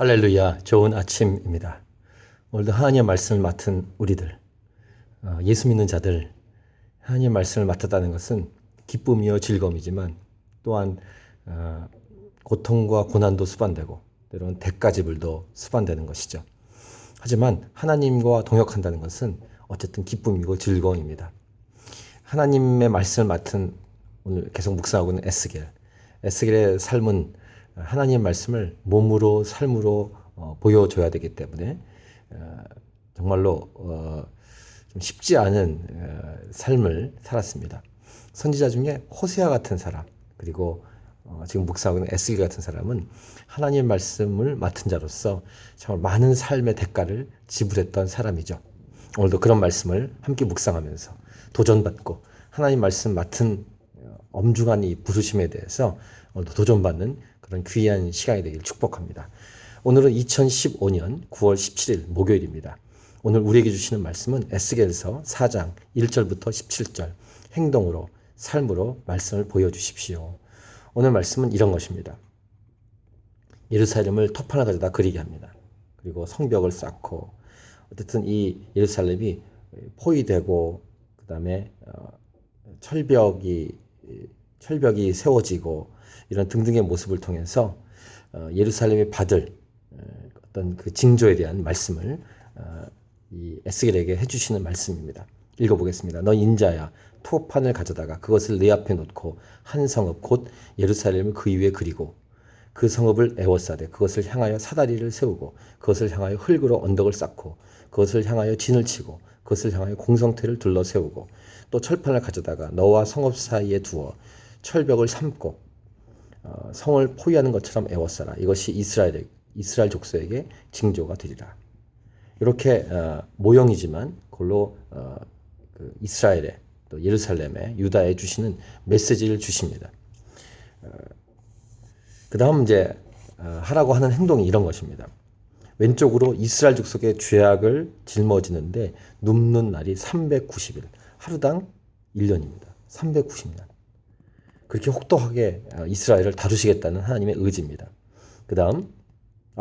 할렐루야, 좋은 아침입니다. 오늘도 하나님의 말씀을 맡은 우리들, 예수 믿는 자들, 하나님의 말씀을 맡았다는 것은 기쁨이요 즐거움이지만 또한 고통과 고난도 수반되고 때로는 대가지불도 수반되는 것이죠. 하지만 하나님과 동역한다는 것은 어쨌든 기쁨이고 즐거움입니다. 하나님의 말씀을 맡은 오늘 계속 묵상하고 있는 에스겔의 삶은 하나님의 말씀을 몸으로 삶으로 보여줘야 되기 때문에 정말로 좀 쉽지 않은 삶을 살았습니다. 선지자 중에 호세아 같은 사람, 그리고 지금 묵상하고 있는 에스겔 같은 사람은 하나님의 말씀을 맡은 자로서 정말 많은 삶의 대가를 지불했던 사람이죠. 오늘도 그런 말씀을 함께 묵상하면서 도전받고 하나님 말씀 맡은 엄중한 이 부르심에 대해서 오늘도 도전받는 그런 귀한 시간이 되길 축복합니다. 오늘은 2015년 9월 17일 목요일입니다. 오늘 우리에게 주시는 말씀은 에스겔서 4장 1절부터 17절 행동으로 삶으로 말씀을 보여주십시오. 오늘 말씀은 이런 것입니다. 예루살렘을 톱 하나 가져다 그리게 합니다. 그리고 성벽을 쌓고 어쨌든 이 예루살렘이 포위되고 그 다음에 철벽이 세워지고 이런 등등의 모습을 통해서 예루살렘이 받을 어떤 그 징조에 대한 말씀을 이 에스겔에게 해주시는 말씀입니다. 읽어보겠습니다. 너 인자야, 토판을 가져다가 그것을 내 앞에 놓고 한 성읍 곧 예루살렘을 그 위에 그리고 그 성읍을 에워싸되 그것을 향하여 사다리를 세우고 그것을 향하여 흙으로 언덕을 쌓고 그것을 향하여 진을 치고 그것을 향하여 공성태를 둘러 세우고 또 철판을 가져다가 너와 성읍 사이에 두어 철벽을 삼고 성을 포위하는 것처럼 에워싸라. 이것이 이스라엘 족속에게 징조가 되리라. 이렇게 모형이지만 그걸로 그 이스라엘에 또 예루살렘에 유다에 주시는 메시지를 주십니다. 그 다음 이제 하라고 하는 행동이 이런 것입니다. 왼쪽으로 이스라엘 족속의 죄악을 짊어지는데 눕는 날이 390일, 하루당 1년입니다. 390년. 그렇게 혹독하게 이스라엘을 다루시겠다는 하나님의 의지입니다. 그 다음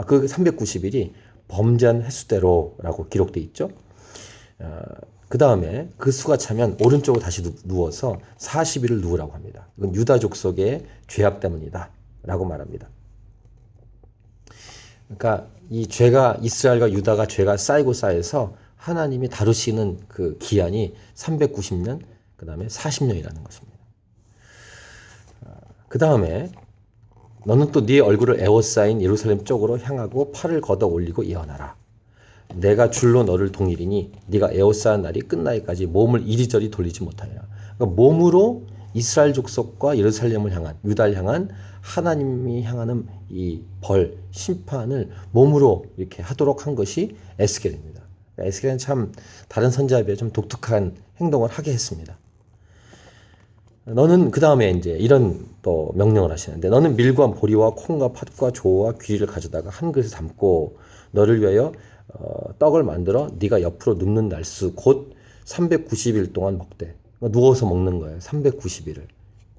그 390일이 범죄한 횟수대로라고 기록되어 있죠. 그 다음에 그 수가 차면 오른쪽으로 다시 누워서 40일을 누우라고 합니다. 이건 유다 족속의 죄악 때문이다 라고 말합니다. 그러니까 이 죄가 이스라엘과 유다가 죄가 쌓이고 쌓여서 하나님이 다루시는 그 기한이 390년 그 다음에 40년이라는 것입니다. 그 다음에 너는 또 네 얼굴을 에워싸인 예루살렘 쪽으로 향하고 팔을 걷어 올리고 예언하라. 내가 줄로 너를 동일이니 네가 에워싸는 날이 끝나기까지 몸을 이리저리 돌리지 못하리라. 그러니까 몸으로 이스라엘 족속과 예루살렘을 향한 유다를 향한 하나님이 향하는 이 벌, 심판을 몸으로 이렇게 하도록 한 것이 에스겔입니다. 그러니까 에스겔은 참 다른 선지자에 비해 좀 독특한 행동을 하게 했습니다. 너는 그 다음에 이제 이런 또 명령을 하시는데 너는 밀과 보리와 콩과 팥과 조와 귀리를 가져다가 한 그릇에 담고 너를 위하여 떡을 만들어 네가 옆으로 눕는 날수 곧 390일 동안 먹되 누워서 먹는 거예요. 390일을.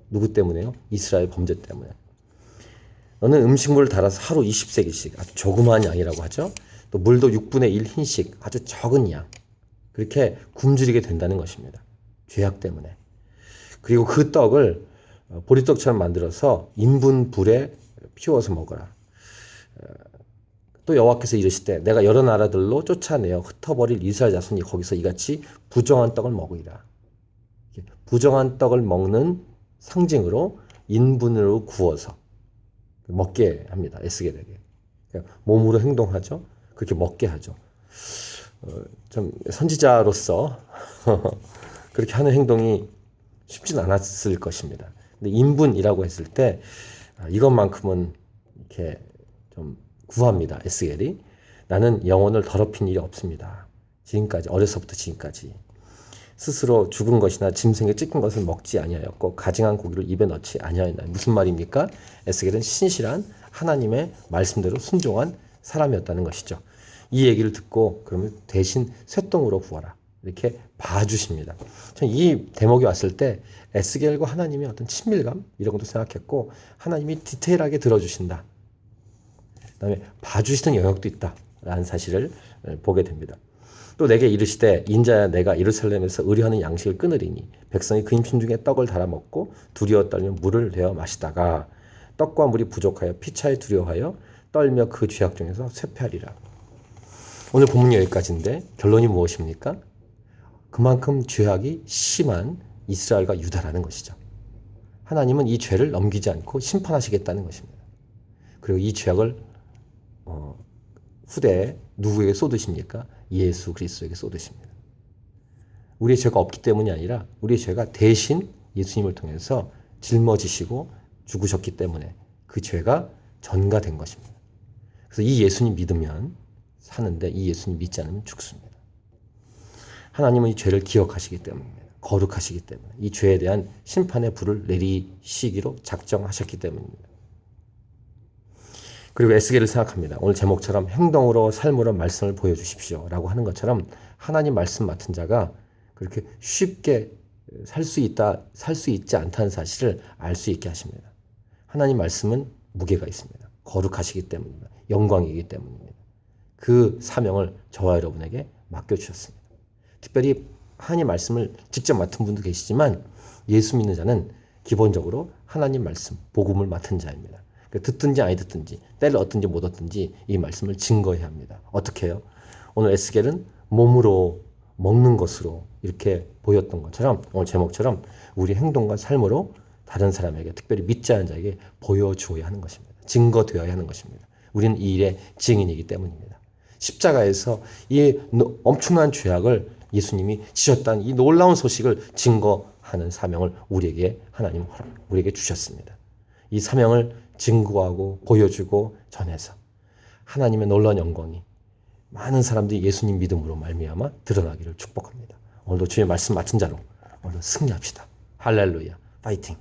누구 때문에요? 이스라엘 범죄 때문에. 너는 음식물을 달아서 하루 20세기씩 아주 조그마한 양이라고 하죠. 또 물도 6분의 1 흰씩 아주 적은 양. 그렇게 굶주리게 된다는 것입니다. 죄악 때문에. 그리고 그 떡을 보리떡처럼 만들어서 인분 불에 피워서 먹어라. 또 여호와께서 이르시되 내가 여러 나라들로 쫓아내어 흩어버릴 이스라엘 자손이 거기서 이같이 부정한 떡을 먹으리라. 부정한 떡을 먹는 상징으로 인분으로 구워서 먹게 합니다. 에스겔에게. 그러니까 몸으로 행동하죠. 그렇게 먹게 하죠. 좀 선지자로서 그렇게 하는 행동이 쉽진 않았을 것입니다. 근데 인분이라고 했을 때 이것만큼은 이렇게 좀 구합니다. 에스겔이. 나는 영혼을 더럽힌 일이 없습니다. 지금까지 어려서부터 지금까지 스스로 죽은 것이나 짐승에 찢긴 것을 먹지 아니하였고 가증한 고기를 입에 넣지 아니하였나니. 무슨 말입니까? 에스겔은 신실한 하나님의 말씀대로 순종한 사람이었다는 것이죠. 이 얘기를 듣고 그러면 대신 쇠똥으로 구하라. 이렇게 봐주십니다. 이 대목이 왔을 때 에스겔과 하나님의 어떤 친밀감 이런 것도 생각했고 하나님이 디테일하게 들어주신다. 그다음에 봐주시는 영역도 있다라는 사실을 보게 됩니다. 또 내게 이르시되 인자야 내가 예루살렘에서 의뢰하는 양식을 끊으리니 백성이 그 힘심 중에 떡을 달아 먹고 두려워 떨며 물을 내어 마시다가 떡과 물이 부족하여 피차에 두려워하여 떨며 그 죄악 중에서 쇠폐하리라. 오늘 본문 여기까지인데 결론이 무엇입니까? 그만큼 죄악이 심한 이스라엘과 유다라는 것이죠. 하나님은 이 죄를 넘기지 않고 심판하시겠다는 것입니다. 그리고 이 죄악을 후대에 누구에게 쏟으십니까? 예수 그리스도에게 쏟으십니다. 우리의 죄가 없기 때문이 아니라 우리의 죄가 대신 예수님을 통해서 짊어지시고 죽으셨기 때문에 그 죄가 전가된 것입니다. 그래서 이 예수님 믿으면 사는데 이 예수님 믿지 않으면 죽습니다. 하나님은 이 죄를 기억하시기 때문입니다. 거룩하시기 때문에 이 죄에 대한 심판의 불을 내리시기로 작정하셨기 때문입니다. 그리고 에스겔을 생각합니다. 오늘 제목처럼 행동으로 삶으로 말씀을 보여주십시오 라고 하는 것처럼 하나님 말씀 맡은 자가 그렇게 쉽게 살 수 있지 않다는 사실을 알 수 있게 하십니다. 하나님 말씀은 무게가 있습니다. 거룩하시기 때문입니다. 영광이기 때문입니다. 그 사명을 저와 여러분에게 맡겨주셨습니다. 특별히 하나님 말씀을 직접 맡은 분도 계시지만 예수 믿는 자는 기본적으로 하나님 말씀, 복음을 맡은 자입니다. 듣든지 아니 듣든지 때를 얻든지 못 얻든지 이 말씀을 증거해야 합니다. 어떻게 해요? 오늘 에스겔은 몸으로 먹는 것으로 이렇게 보였던 것처럼 오늘 제목처럼 우리 행동과 삶으로 다른 사람에게 특별히 믿지 않은 자에게 보여주어야 하는 것입니다. 증거되어야 하는 것입니다. 우리는 이 일의 증인이기 때문입니다. 십자가에서 이 엄청난 죄악을 예수님이 지셨다는 이 놀라운 소식을 증거하는 사명을 하나님은 우리에게 주셨습니다. 이 사명을 증거하고 보여주고 전해서 하나님의 놀라운 영광이 많은 사람들이 예수님 믿음으로 말미암아 드러나기를 축복합니다. 오늘도 주의 말씀 맡은 자로 오늘 승리합시다. 할렐루야. 파이팅.